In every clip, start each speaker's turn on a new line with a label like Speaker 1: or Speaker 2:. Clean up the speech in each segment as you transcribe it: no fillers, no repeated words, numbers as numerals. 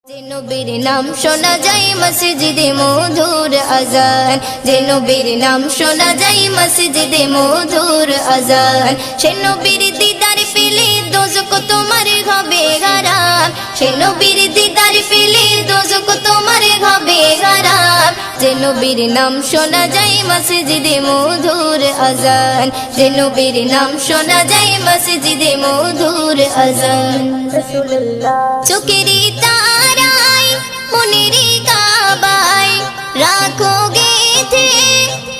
Speaker 1: যে নবীর নাম শোনা যায় মসজিদে মধুর আজান, যে নবীর নাম শোনা যায় মসজিদে মধুর আজান। সে নবীর দিদার পেলে দোজখ তোমার হবে হারাম, সে নবীর দিদার পেলে দোজখ তোমার হবে হারাম। যে নবীর নাম শোনা যায় মসজিদে মধুর আজান, যে নবীর নাম শোনা যায় মসজিদে মধুর আজান। চোখেরই তারায় মনেরই কাবায় রাখো গেথে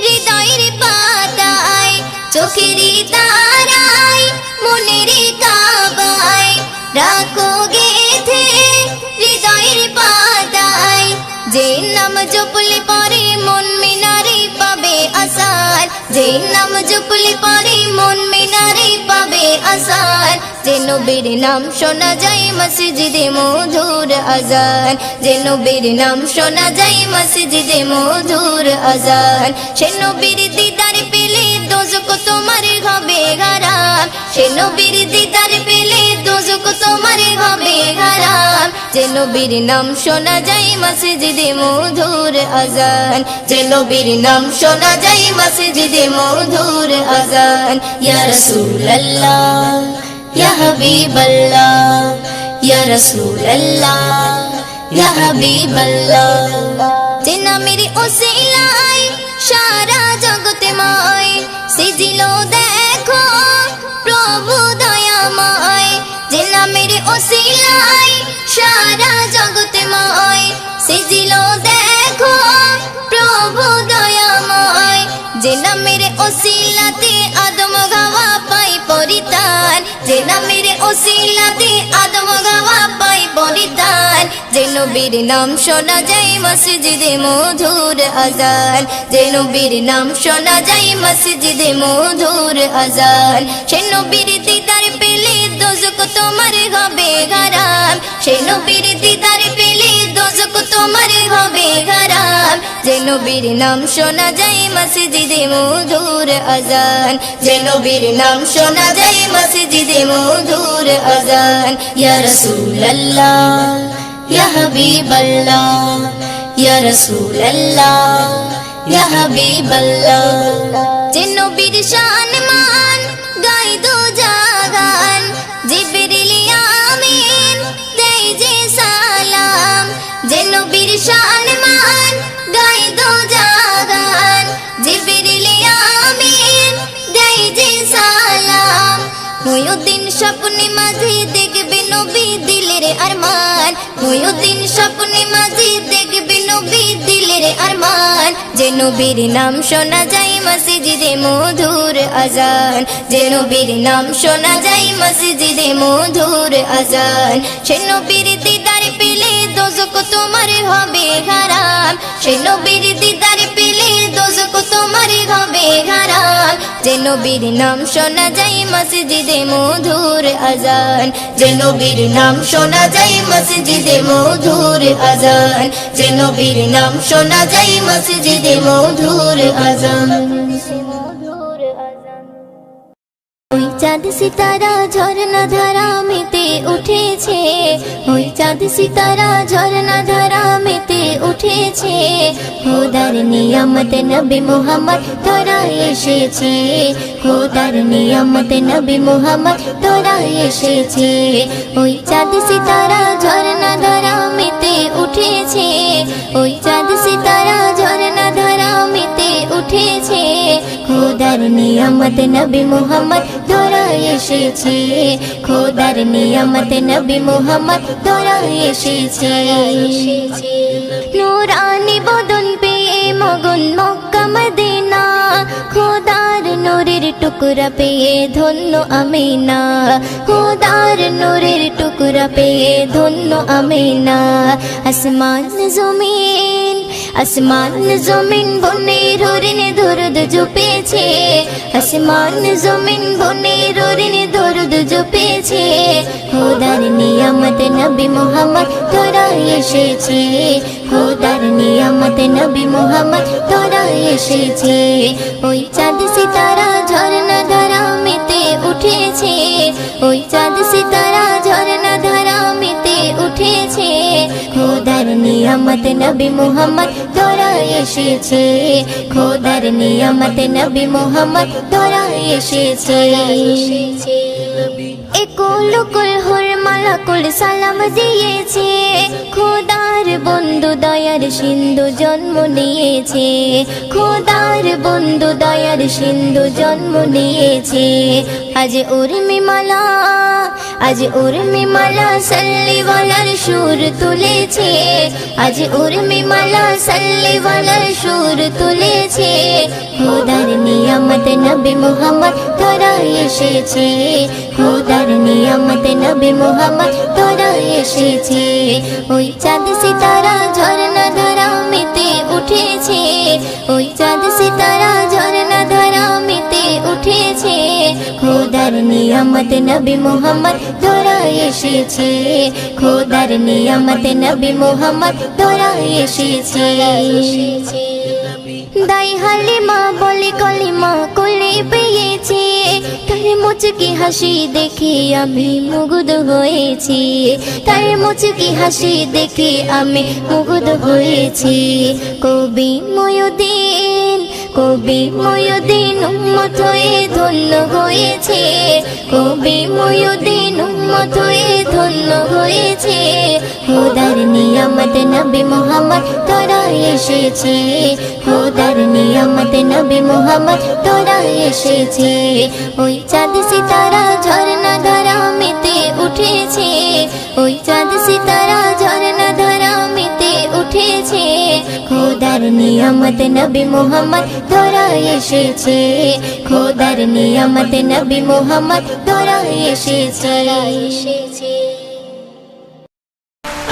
Speaker 1: হৃদয়ের পাতায়, চোখেরই তারায় মনেরই কাবায় রাখো গেথে হৃদয়ের পাতায়। যে নাম জপলে পরে মন মিনারে পাবে আসার, যে নাম জপলে পরে মন মিনারে পাবে আসার। যে নবীর নাম শোনা যায় মসজিদে মধুর আজান, যে নবীর নাম শোনা যায় মসজিদে মধুর আজান। সে নবীর দিদার পেলে দোজখ তোমার হবে হারাম, সে নবীর দিদার পেলে দোজখ তোমার হবে হারাম। যে নবীর নাম শোনা যায় মসজিদে মধুর আজান, যে নবীর নাম শোনা যায় মসজিদে মধুর আজান। ইয়া রাসূলুল্লাহ ইয়া হাবিবাল্লাহ, ইয়া রাসূলুল্লাহ ইয়া হাবিবাল্লাহ। যে নামের ওসিলায় সারা জগৎময় সিজিল দেখো প্রভু দয়াময়, যে নামের ওসিলায় সারা জগৎময় সিজিল দেখো প্রভু দয়াময়। যে নামের ওসিলাতে আদম গাওয়া পাই পরিতান, যে নামের ওসিলাতে আদম গাওয়া পাই পরিতান। যে নবীর নাম শোনা যায় মসজিদে মধুর আজান, যে নবীর নাম শোনা যায় মসজিদে মধুর আজান। সে নবীর দিদার পেলে দোজখ তোমার হবে হারাম, সে নবীর দিদার পেলে দোজখ তোমার হবে হারাম। যে নবীর নাম শোনা যায় মসজিদে মধুর আজান, যে নবীর নাম শোনা যায় মসজিদে মধুর আজান। ইয়া রাসূলুল্লাহ ইয়া হাবিবাল্লাহ, ইয়া রাসূলুল্লাহ ইয়া হাবিবাল্লাহ। যে নবীর শান মান গাই দো জাগান, জিবরিল আমিন দেয় যে সালাম। যে নবীর শান মান গাই দো জাগান, জিবরিল আমিন দেয় যে সালাম। মুয়ুদ্দিন স্বপ্নে মাঝে দেখবে নবী দিলের আরমান, মুয়ুদ্দিন স্বপ্নে মাঝে দেখবে নবী দিলের আরমান। যে নবীর নাম শোনা যায় মসজিদে মধুর আজান, যে নবীর নাম শোনা যায় মসজিদে মধুর আজান। সে নবীর দিদার পেলে দোজখ তোমার হবে হারাম, সে নবীর দিদার পেলে দোজখ তোমার হবে হারাম। যে নবীর নাম শোনা যায় মসজিদে মধুর আজান, যে নবীর নাম শোনা যায় মসজিদে মধুর আজান, যে নবীর নাম শোনা যায় মসজিদে মধুর আজান। ওই চাঁদ সিতারা ঝরনা ধারা মেতে উঠেছে, ওই চাঁদ সিতারা ঝরনা ধারা মেতে উঠেছে। খোদার নিয়ামত নবী মুহাম্মদ তোরা এসেছে, খোদার নিয়ামত নবী মুহাম্মদ তোরা এসেছে। ওই চাঁদ সিতারা ঝরনা ধারা মেতে উঠেছে, ওই চাঁদ সিতারা ঝরনা ধারা মেতে উঠেছে। খোদার নিয়ামত নবী মুহাম্মদ তোরা এসেছে, খোদার নিয়ামত নবী মুহাম্মদ তোরা এসেছে। নূরানি বদন পেয়ে মগন মক্কা মদিনা, খোদার নূরের টুকরা পেয়ে ধন্য আমিনা, খোদার নূরের টুকরা পেয়ে ধন্য আমিনা। আসমান জমিন আসমান জমিন বনে রোরিনে দরুদ জপেছে, আসমান জমিন বনে রোরিনে দরুদ জপেছে। খোদার নিয়ামত নবী মুহাম্মদ তোরা এসেছে, খোদার নিয়ামত নবী মুহাম্মদ তোরা এসেছে। ওই চাঁদ সিতারা ঝরনা ধারা মেতে উঠেছে, ওই চাঁদ সিতারা ঝরনা ধারা মেতে উঠেছে। খোদার নিয়ামত নবী মুহাম্মদ তোরা এসেছে, খোদার নিয়ামত নবী মুহাম্মদ তোরা এসেছে। একুল কুল হুর মালাকুল সালাম দিয়েছে, খোদার বন্ধু দয়ার সিন্ধু জন্ম নিয়েছে, খোদার বন্ধু দয়ার সিন্ধু জন্ম নিয়েছে। আজ উর্মিমালা, আজ উর্মিমালা সাল্লিওয়ালার সুর তুলেছে, আজ উর্মিমালা সাল্লিওয়ালার সুর তুলেছে। খোদার নিয়ামত নবী মুহাম্মদ তোরা এসেছে, খোদার নিয়ামত নবী মুহাম্মদ তোরা এসেছে। ওই চাঁদ সিতারা ঝরনা ধারা মেতে উঠেছে, ওই চাঁদ সিতারা ঝরনা ধারা মেতে উঠেছে। খোদার নিয়ামত নবী মুহাম্মদ তোরা এসেছে, খোদার নিয়ামত নবী মুহাম্মদ তোরা এসেছে। দাই হালিমা বলে কলিমা কোলে পেয়েছে, তার মুচকি হাসি দেখে আমি মুগ্ধ হয়েছি, তার মুচকি হাসি দেখে আমি মুগ্ধ হয়েছি। কবি ময়ুদ্দিন, কবি ময়ুদ্দিন উম্মত হয়ে ধন্য হয়েছে, কবি ময়ুদ্দিন উম্মত হয়ে ধন্য হয়েছে। খোদার নিয়ামত নবী মুহাম্মদ তোরা এসেছে, খোদার নিয়ামত নবী মুহাম্মদ তোরা এসেছে। ওই চাঁদ সিতারা ঝরনা ধারা মেতে উঠেছে, ওই চাঁদ সিতারা ঝরনা ধারা মেতে উঠেছে। খোদার নিয়ামত নবী মুহাম্মদ তোরা এসেছে, খোদার নিয়ামত নবী মুহাম্মদ তোরা এসেছে।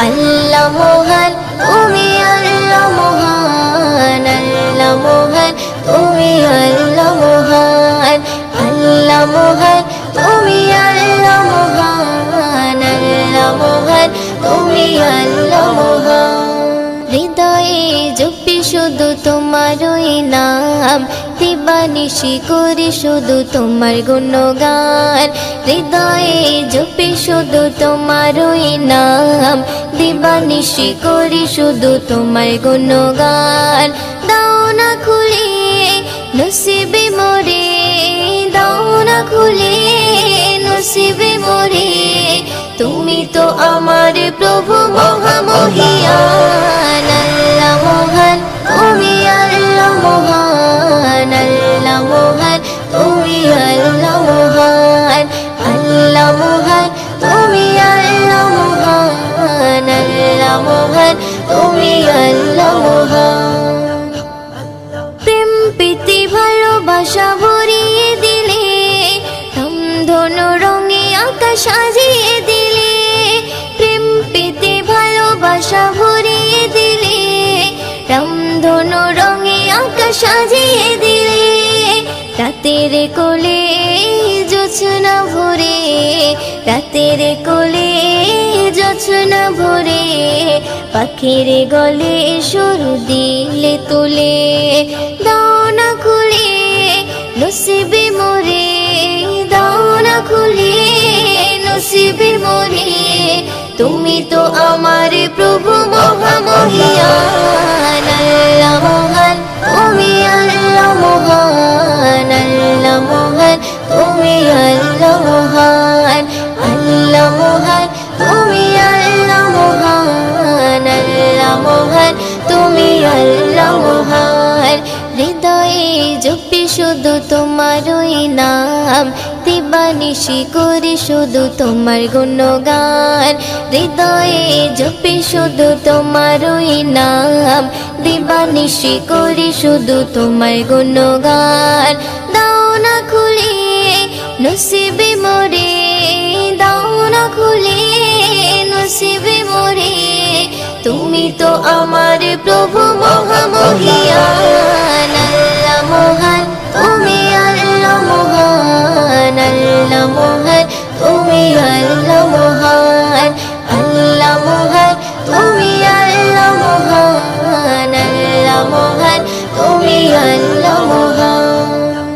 Speaker 1: আল্লাহ মহান তুমি আল্লাহ মহান, আল্লাহ মহান তুমি আল্লাহ মহান, আল্লাহ মহান তুমি আল্লাহ মহান, আল্লাহ মহান তুমি আল্লাহ মহান। হৃদয়ে জপি শুধু তোমারই নাম, দিবানিশি করি শুধু তোমার গুণগান। হৃদয়ে জপি শুধু তোমারই নাম, দিবানিশি করি শুধু তোমার গুণগান। দাও না খুলে নসিবে মোরে, দাও না খুলে নসিবে মোরে। তুমি তো আমার প্রভু মহামহিয়ান, আল্লাহ মহান তুমি আল্লাহ মহান, আল্লাহ মহান তুমি আল্লাহ মহান, আল্লাহ মহান তুমি আল্লাহ মহান, আল্লাহ মহান তুমি আল্লাহ মহান। প্রেম প্রীতি ভালোবাসা ভরিয়ে দিলে, ধনু রঙে আকাশ সাজিয়ে দিলে, প্রেম প্রীতি ভালোবাসা ভরিয়ে দিলে, রামধনু রঙে আকাশ সাজিয়ে দিলে। রাতের কোলে জোছনা ভরে, রাতের কোলে জোছনা ভরে, পাখির গলে সুর দিলে তুলে। দাও না খুলে নসিবে মোরে, দাও না খুলে নসিবে মোরে। তুমি তো আমার প্রভু মহামহিয়ান, আল্লাহ মহান তুমি আল্লাহ মহান, আল্লাহ মহান তুমি আল্লাহ মহান, আল্লাহ মহান তুমি আল্লাহ মহান, আল্লাহ মহান তুমি আল্লাহ মহান। হৃদয়ে জপি শুধু তোমারই নাম, দিবানিশি করি শুধু তোমার গুণগান। হৃদয়ে জপি শুধু তোমারই নাম, দিবানিশি করি শুধু তোমার গুণগান। দাও না খুলে নসিবে মোরে, দাও না খুলে নসিবে মোরে। তুমি তো আমার প্রভু মহামহিয়ান, আল্লাহ মহান তুমি আল্লাহ মহান, আল্লাহ মহান তুমি আল্লাহ মহান, আল্লাহ মহান তুমি আল্লাহ মহান, আল্লাহ মহান তুমি আল্লাহ মহান।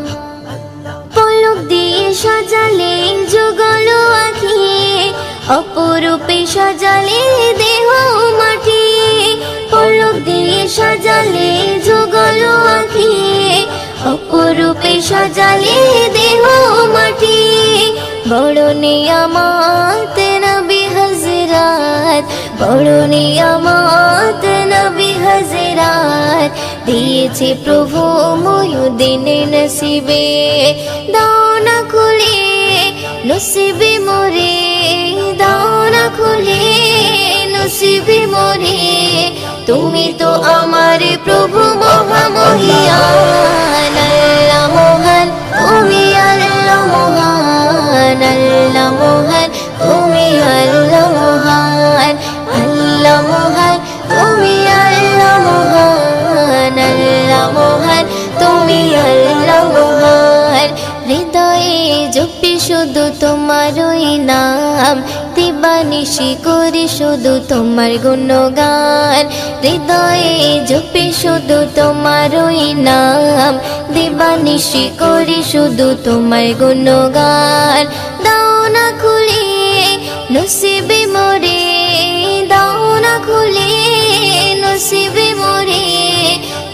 Speaker 1: পলক দিয়ে সাজালে যুগল আঁখি, অপরূপে সাজালে দেহ জ্বালিয়ে দেহ মাটি। বড় নিয়ামত নবী হযরত, বড় নিয়ামত নবী হযরত, দিয়েছে প্রভু মুয়ুদ্দিন নসিবে। দাও না খুলে নসিবে মোরে, দাও না খুলে নসিবে মোরে, তুমি তো আমার প্রভু মহামহিয়ান। আল্লাহ মহান, তুমি আল্লাহ মহান, আল্লাহ মহান, তুমি আল্লাহ মহান, আল্লাহ মহান, তুমি আল্লাহ মহান, আল্লাহ মহান, তুমি আল্লাহ মহান। হৃদয়ে জপি শুধু তোমারই নাম, দিবানিশি করি শুধু তোমার গুণগান। হৃদয়ে জপি শুধু তোমারই নাম, দিবানিশি করি শুধু তোমার গুণগান। দাও না খুলে নসিবে মোরে, দাও না খুলে নসিবে মোরে,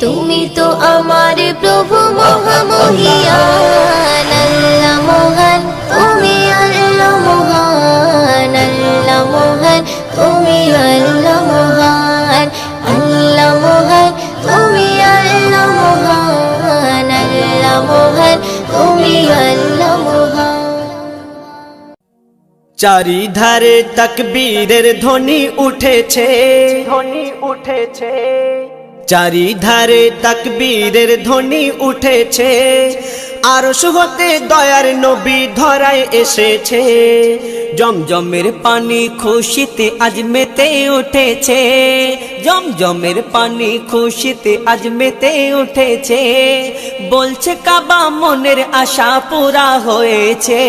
Speaker 1: তুমি তো আমার প্রভু মহামহিয়ান। আল্লাহ মহান, তুমি আল্লাহ মহান, আল্লাহ মহান, তুমি আল্লাহ মহান, আল্লাহ মহান, তুমি আল্লাহ মহান, আল্লাহ মহান, তুমি আল্লাহ মহান।
Speaker 2: চারিধারে তাকবীরের ধ্বনি উঠেছে, ধ্বনি উঠেছে, চারিধারে তাকবীরের ধ্বনি উঠেছে। আরশ হতে দয়ার নবী ধরায় এসেছে, জমজমের পানি খুশিতে আজ মেতে উঠেছে, জমজমের পানি খুশিতে আজ মেতে উঠেছে। বলছে কাবা মনের আশা পুরা হয়েছে।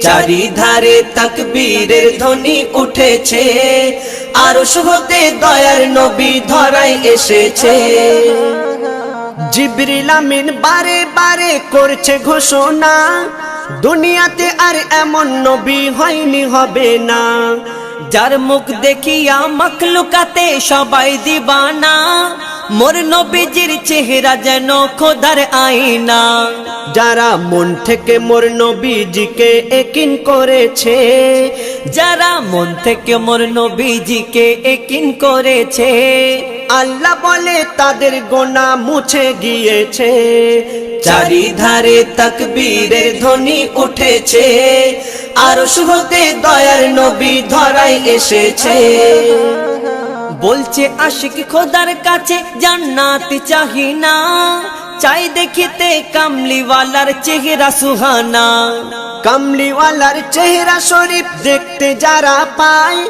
Speaker 2: চারিধারে তাকবীরের ধ্বনি উঠেছে, আরশ হতে দয়ার নবী ধরায় এসেছে। জিবরিল আমিন বারে বারে করছে ঘোষণা, দুনিয়াতে আর এমন নবী হয়নি, হবে না। যার মুখ দেখিয়া মখলুকাতে সবাই দিবানা, মোর নবীজির চেহারা যেন খোদার আয়না। যারা মন থেকে মোর নবীজিকে একিন করেছে, যারা মন থেকে মোর নবীজিকে একিন করেছে, আল্লাহ বলে তাদের গোনা মুছে গিয়েছে। চারিধারে তাকবীরের ধ্বনি উঠেছে, আরশ হতে দয়ার নবী ধরায় এসেছে। বলছে আশিক খোদার কাছে জান্নাত চাহি না, চাই দেখিতে কামলিওয়ালার চেহারা সুহানা। কামলিওয়ালার চেহারা শরীফ দেখতে যারা পায়,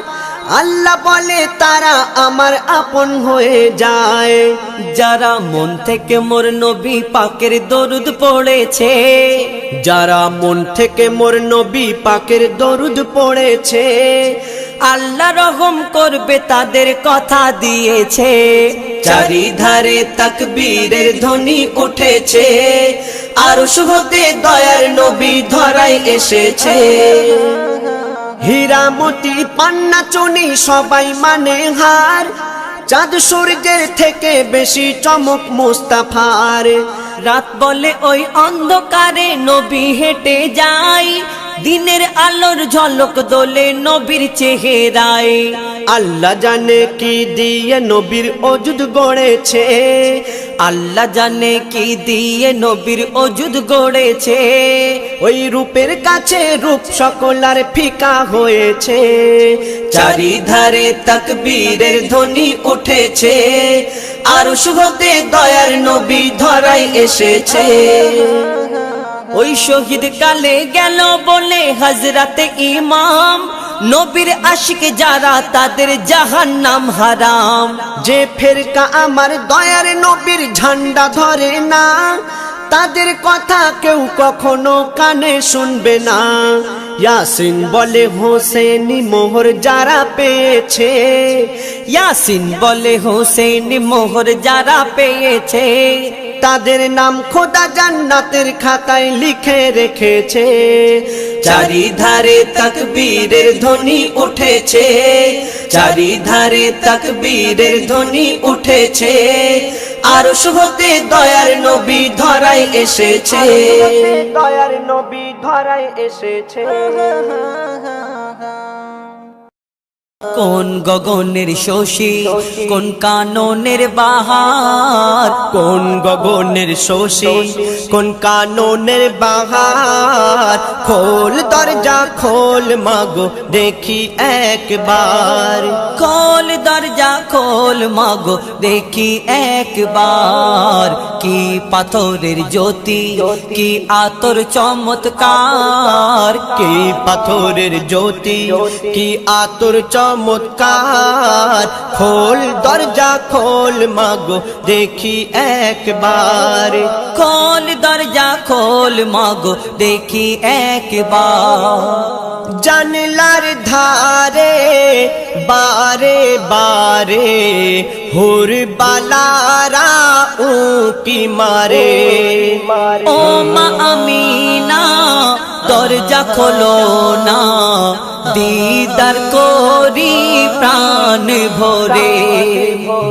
Speaker 2: আল্লাহ বলে তারা আমার আপন হয়ে যায়। যারা মন থেকে মোর নবী পাকের দরুদ পড়েছে, যারা মন থেকে মোর নবী পাকের দরুদ পড়েছে, আল্লাহ রহম করবে তাদের কথা দিয়েছে। চারিধারে তাকবীরের ধ্বনি উঠেছে, আরশ হতে দয়ার নবী ধরায় এসেছে। হীরা মতি পান্না চুনি সবাই মানে হার, চাঁদ সূর্যের থেকে বেশি চমক মুস্তাফার। রাত বলে ওই অন্ধকারে নবী হেঁটে যায়, দিনের আলোর ঝলক দোলে নবীর চেহারায়। আল্লাহ জানে কি দিয়ে নবীর ওজুদ গড়েছে, আল্লাহ জানে কি দিয়ে নবীর ওজুদ গড়েছে। ওই রূপের কাছে রূপ সকলার ফিকা হয়েছে। চারিধারে তাকবীরের ধ্বনি উঠেছে, আরশ হতে দয়ার নবী ধরায় এসেছে। ওই শহীদ কালে গেল বলে হযরতে ইমাম, নবীর আশিক যারা তাদের জাহান্নাম হারাম। যে ফেরকা আমার দয়ার নবীর ঝান্ডা ধরে না, তাদের কথা কেউ কখনো কানে শুনবে না। ইয়াসিন বলে হোসেনি মোহর যারা পেয়েছে, ইয়াসিন বলে হোসেনি মোহর যারা পেয়েছে, তাদের নাম খোদা জান্নাতের খাতায় লিখে রেখেছে। চারিধারে তাকবীরের ধ্বনি উঠেছে, চারিধারে তাকবীরের ধ্বনি উঠেছে, আরশ হতে দয়ার নবী ধরায় এসেছে, দয়ার নবী ধরায় এসেছে। কোন গগনের শশী, কোন কাননের বাহার, কোন গগনের শশী, কোন কাননের বাহার। খোল দরজা খোল মাগো দেখি একবার, খোল দরজা খোল মাগো দেখি একবার। কি পাথরের জ্যোতি, কি আতর চমৎকার, কি পাথরের জ্যোতি, কি আতর চমৎকার। খোল দরজা খোল মাগো দেখি একবার, খোল দরজা খোল মাগো দেখি একবার। জানলার ধারে বারে বারে হুর বালারা উকি মারে, ও মা আমিনা দরজা খোলো না, দিদার করি প্রাণ ভরে।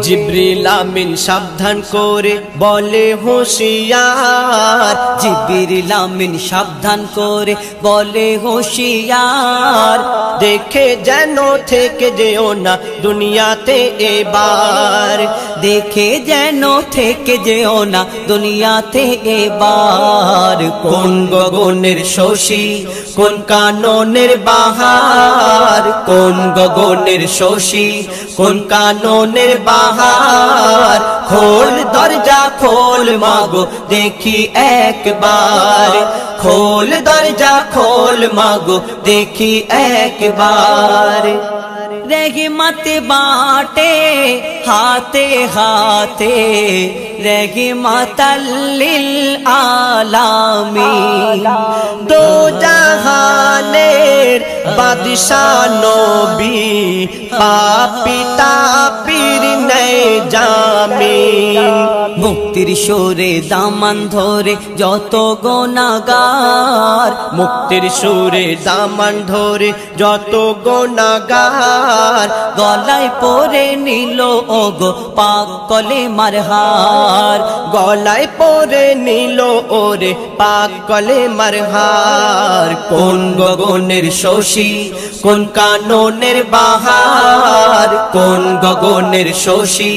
Speaker 2: জিবরিল আমিন সাবধান করে বলে হুঁশিয়ার, জিবরিল আমিন সাবধান করে বলে হুঁশিয়ার। দেখে যেন থেকে যেও না দুনিয়াতে এবার, দেখে যেন থেকে যেও না দুনিয়াতে এবার। কোন গগনের শশী, কোন কাননের বাহার, কোন গগনের শশী, কোন কাননের বাহার। খোল দরজা খোল মাগো দেখি একবার, খোল দরজা খোল মাগো দেখি একবার। रहमत बाटे हाथे हाथे रहमत लिल आलामीन दो जहानेर बादशाह नबी पापी तापीर नहीं जामीन মুক্তির সুরে দামান ধরে যত গুনাহগার মুক্তির সুরে দামান ধরে যত গুনাহগার গলায় পরে নিল ওগো পাক কলেমার হার গলায় পরে নিল ওরে পাক কলেমার হার কোন গগনের শশী কোন কাননের বাহার কোন গগনের শশী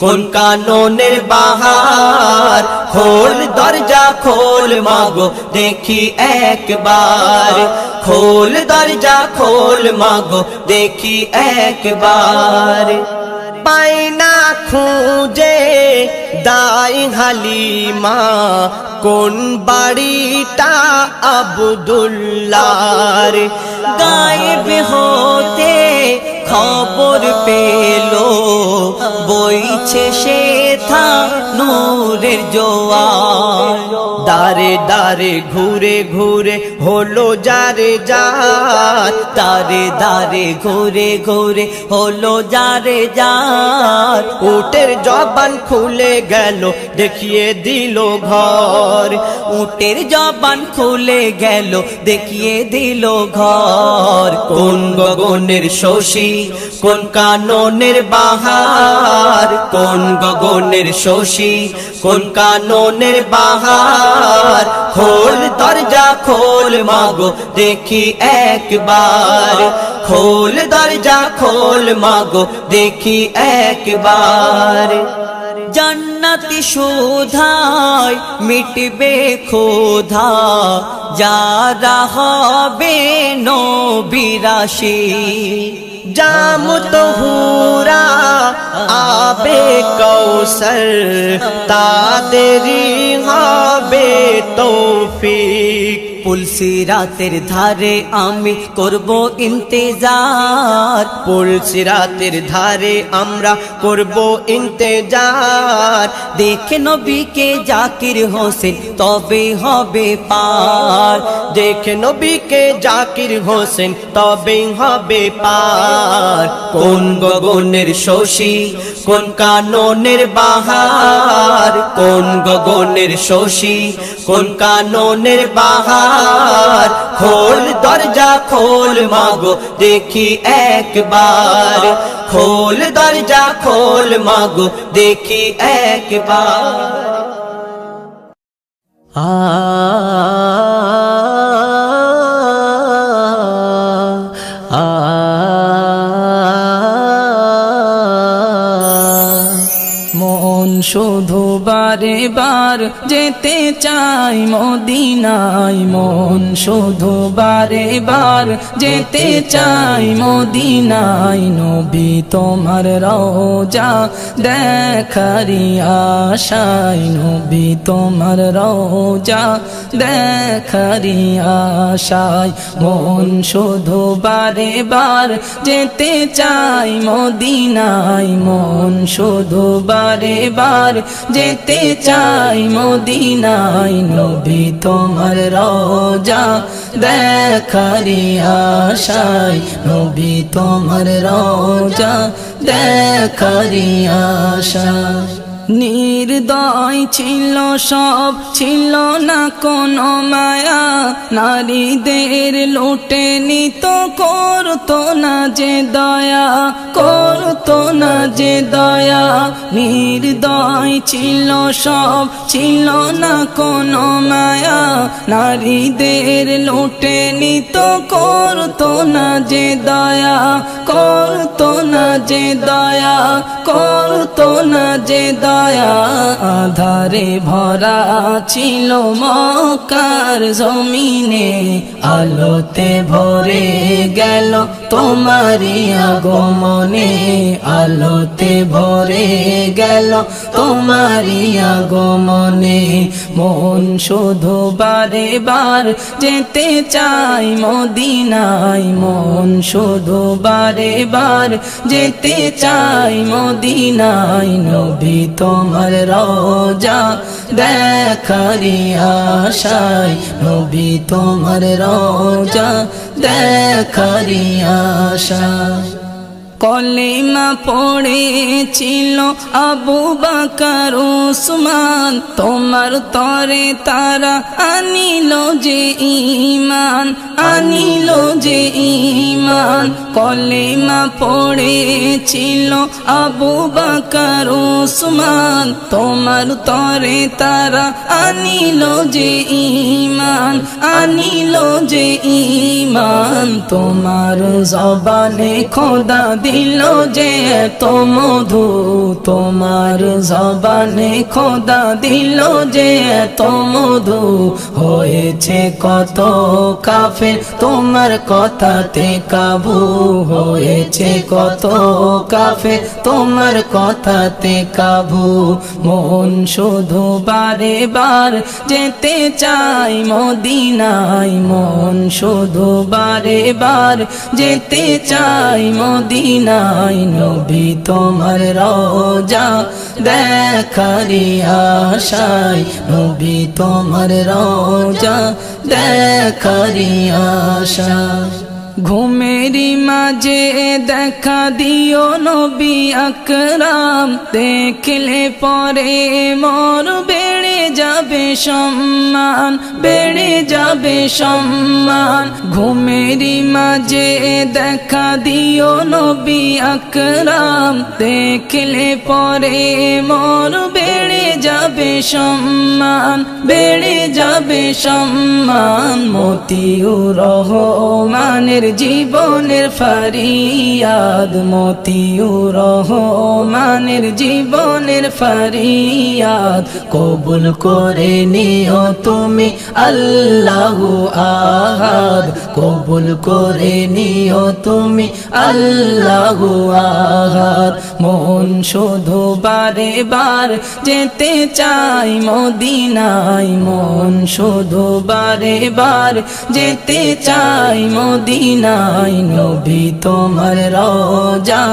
Speaker 2: কোন কাননের বাহার খোল দরজা খোল মাগো দেখি একবার খোল দরজা খোল মাগো দেখি একবার পাইনা খুঁজে দাই হালিমা কোন বাড়িটা আব্দুল্লাহর গায়েব হতে খবর পেলো বইছে শেথা নূরের জোয়ার দারে দারে ঘুরে ঘুরে হলো যারে যার দারে দারে ঘুরে ঘুরে হলো যারে যার উটের জবান খুলে গেল দেখিয়ে দিল ঘর উটের জবান খুলে গেল দেখিয়ে দিল ঘর কোন গগনের শশী কোন কাননের বাহার কোন গগনের শশী কোন কাননের বাহার খোল দরজা খোল মাগো দেখি একবার খোল দরজা খোল মাগো দেখি একবার জান্নাতি সুধায় মিটবে ক্ষুধা যারা হবে নবীরাশি জাম তহুরা আবে কৌসর তাদেরি হবে তৌফিক পুলসিরাতের ধারে আমি করব ইন্তেজার পুলসিরাতের ধারে আমরা করব ইন্তেজার দেখে নবীকে জাকির হোসেন তবে হবে পার দেখে নবীকে জাকির হোসেন তবে হবে পার কোন গগনের শশী কোন কাননের বাহার কোন গগনের শশী কোন কাননের বাহার একবার খোল দরজা খোল মাগো দেখি একবার খোল দরজা খোল মাগো দেখি একবার
Speaker 3: মন শুধু বারে বার যেতে চাই মদিনায় মন শুধু বারে বার যেতে চাই মদিনায় নবী তোমার রওজা দেখারি আশায় নবী তোমার রওজা দেখারি আশায় মন শুধু বারে বার যেতে চাই মদিনায় মন শুধু বারে বার যেতে চাই মদিনায় নবী তোমার রওজা দেখারি আশায় নবী তোমার রওজা দেখারি আশায় নির্দয় ছিল সব ছিল না কোনো মায়া নারীদের লুটে নিত করতো না যে দয়া করতো না যে দয়া নির্দয় ছিল সব ছিল না কোনো মায়া নারীদের লুটে নিত করতো না যে দয়া করতো না যে দয়া করতো না যে দয়া আধারে ভরা ছিল মক্কার জমিনে আলোতে ভরে গেল তোমারি আগমনে আলোতে ভরে গেল তোমারি আগমনে মন শুধু বারে বার যেতে চাই মদিনায় মন শুধু বারে বার যেতে চাই মদিনায় নবী তোমার রওজা দেখারি আশায় নবী তোমার রওজা দেখারি আশায় কলিমা পড়েছিল আবু বকর উসমান তোমার তরে তারা আনিল যে ঈমান আনিল যে ঈমান কলিমা পড়েছিল আবু বকর উসমান তোমার তরে তারা আনিল যে ঈমান আনিল যে ঈমান তোমার জবানে খোদা দিল যে এত মধু তোমার জবানে খোদা দিল যে এত মধু হয়েছে কত কাফের তোমার কথাতে কাবু হয়েছে কত কাফের তোমার কথাতে কাবু মন শুধু বারে বার যেতে চাই মদিনায় মন শুধু বারে বার যেতে চাই মদিনায় নবী তোমার রওজা দেখারি আশায় নবী তোমার রওজা দেখারি আশায় ঘুমেরি মাঝে দেখা দিও নবী আকরাম দেখলে পরে মোর বেড়ে যাবে সম্মান বেড়ে যাবে সম্মান ঘুমেরি মাঝে দেখা দিও নবী আকরাম দেখলে পরে মোর বেড়ে যাবে সম্মান বেড়ে যাবে সম্মান মতিউর রহমানের জীবনের ফরিয়াদ মতিউর রহমানের জীবনের ফরিয়াদ কবুল করে নিও তুমি আল্লাহু আহাদ কবুল করে নিও তুমি আল্লাহু আহাদ মন শুধু বারে বার যেতে চাই মদিনায় মন শুধু বারে বার যেতে চাই মদিনায় নবী তোমার রওজা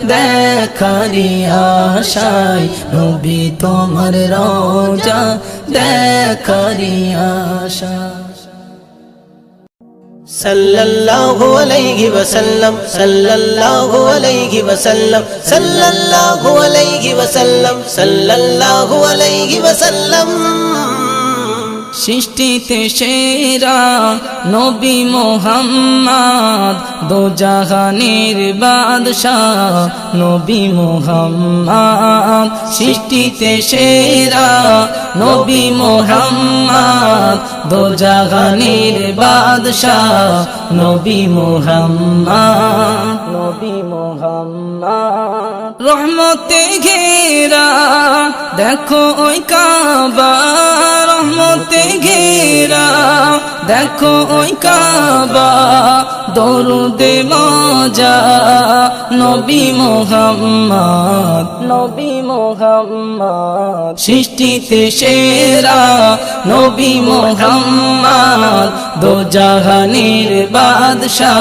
Speaker 3: দেখারি আশায় নবী তোমার রওজা দেখারি আশায়
Speaker 2: সাল্লাল্লাহু আলাইহি ওয়াসাল্লাম সাল্লাল্লাহু আলাইহি ওয়াসাল্লাম সাল্লাল্লাহু আলাইহি ওয়াসাল্লাম সাল্লাল্লাহু আলাইহি ওয়াসাল্লাম
Speaker 3: সৃষ্টিতে সেরা নবী মুহাম্মদ দোজাহানের বাদশাহ নবী মুহাম্মদ সৃষ্টিতে সেরা নবী মুহাম্মদ দোজাহানের বাদশাহ নবী মুহাম্মদ নবী মুহাম্মদ রহমতে ঘেরা দেখো ওই কাবা রহমতে ঘেরা দেখো ওই কাবা দরুদে মজা নবী মুহাম্মদ নবী মুহাম্মদ সৃষ্টিতে সেরা নবী মুহাম্মদ দোজাহানের বাদশাহ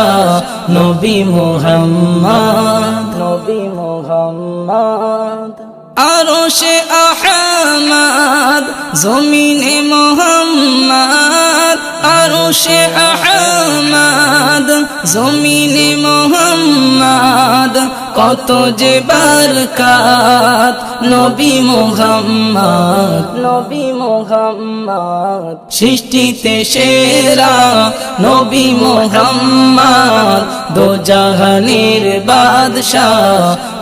Speaker 3: নবী মুহাম্মদ নবী মুহাম্মদ আরশে আহমদ জমিনে মুহাম্মদ আরশে আহমদ জমিনে মুহাম্মদ কত যে বরকত নবী মুহাম্মদ নবী মুহাম্মদ সৃষ্টিতে সেরা নবী মুহাম্মদ দোজাহানের বাদশাহ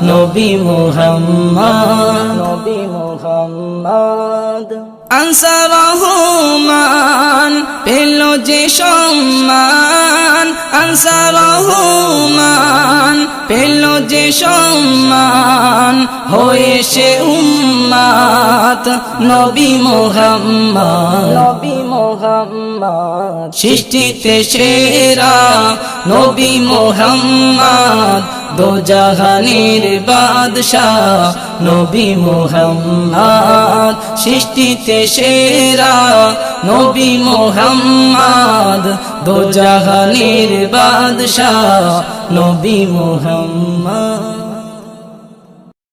Speaker 3: নবী মুহাম্মদ নবী মুহাম্মদ আনসার রহমান পেল যে সম্মান আনসার রহমান পেল যে সম্মান হয়ে সে উম্মত নবী মুহাম্মদ নবী মুহাম্মদ সৃষ্টিতে সেরা নবী মুহাম্মদ দোজাহানের বাদশাহ নবী মুহাম্মদ সৃষ্টিতে সেরা নবী মুহাম্মদ দোজাহানের বাদশাহ নবী মুহাম্মদ